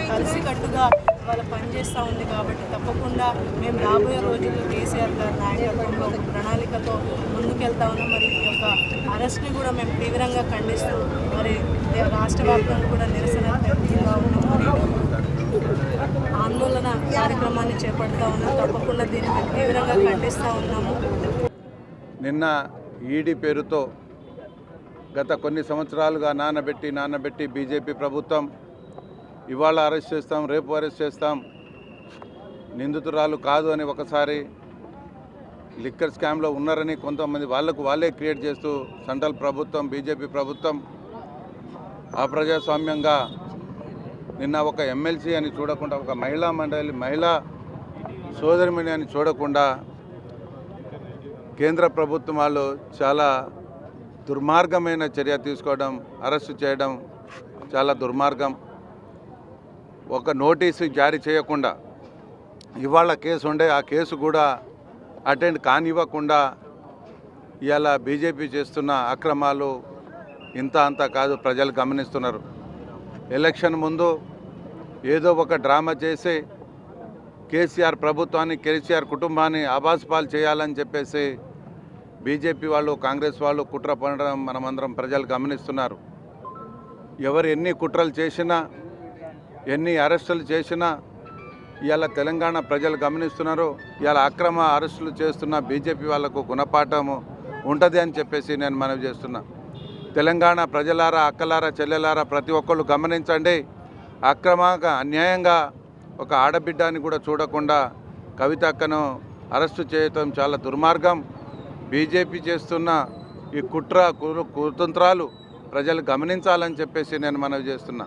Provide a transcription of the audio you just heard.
కలిసికట్టుగా వాళ్ళ పనిచేస్తూ ఉంది కాబట్టి తప్పకుండా మేము రాబోయే రోజుల్లో కేసీఆర్ గారి నాయకత్వంలో ప్రణాళికతో ముందుకెళ్తా ఉన్నాం. మరి ఈ యొక్క అరెస్ట్ని కూడా మేము తీవ్రంగా ఖండిస్తూ మరి రాష్ట్ర వ్యాప్తంగా కూడా నిరసన వ్యక్తంగా ఉన్నాం. మరి ఆందోళన కార్యక్రమాన్ని చేపడతా ఉన్నాం. తప్పకుండా దీన్ని మేము తీవ్రంగా ఖండిస్తూ ఉన్నాము. నిన్న ఈడీ పేరుతో గత కొన్ని సంవత్సరాలుగా నానబెట్టి బీజేపీ ప్రభుత్వం ఇవాళ అరెస్ట్ చేస్తాం, రేపు అరెస్ట్ చేస్తాం, నిందితురాలు కాదు అని ఒకసారి లిక్కర్ స్కామ్లో ఉన్నారని కొంతమంది వాళ్ళే క్రియేట్ చేస్తూ సెంట్రల్ ప్రభుత్వం బీజేపీ ప్రభుత్వం అప్రజాస్వామ్యంగా నిన్న ఒక ఎమ్మెల్సీ అని చూడకుండా, ఒక మహిళా సోదరిమణి అని చూడకుండా కేంద్ర ప్రభుత్వం వాళ్ళు చాలా దుర్మార్గమైన చర్య తీసుకోవడం, అరెస్టు చేయడం చాలా దుర్మార్గం. ఒక నోటీసు జారీ చేయకుండా ఇవాళ కేసు ఉండే ఆ కేసు కూడా అటెండ్ కానివ్వకుండా ఇవాళ బీజేపీ చేస్తున్న అక్రమాలు ఇంత అంతా కాదు, ప్రజలు గమనిస్తున్నారు. ఎలక్షన్ ముందు ఏదో ఒక డ్రామా చేసి కేసీఆర్ ప్రభుత్వాన్ని, కేసీఆర్ కుటుంబాన్ని ఆభాసపాలు చేయాలని చెప్పేసి బీజేపీ వాళ్ళు, కాంగ్రెస్ వాళ్ళు కుట్ర పడడం మనమందరం ప్రజలు గమనిస్తున్నారు. ఎవరు ఎన్ని కుట్రలు చేసినా, ఎన్ని అరెస్టులు చేసినా ఇవాళ తెలంగాణ ప్రజలు గమనిస్తున్నారు. ఇవాళ అక్రమ అరెస్టులు చేస్తున్న బీజేపీ వాళ్లకు గుణపాఠం ఉంటుంది అని చెప్పేసి నేను మనవి చేస్తున్నా. తెలంగాణ ప్రజలారా, అక్కలారా, చెల్లెలారా ప్రతి ఒక్కళ్ళు గమనించండి. అక్రమంగా, అన్యాయంగా ఒక ఆడబిడ్డని కూడా చూడకుండా కవితక్కను అరెస్టు చేయటం చాలా దుర్మార్గం. బీజేపీ చేస్తున్న ఈ కుట్ర కుతంత్రాలు ప్రజలు గమనించాలని చెప్పేసి నేను మనవి చేస్తున్నా.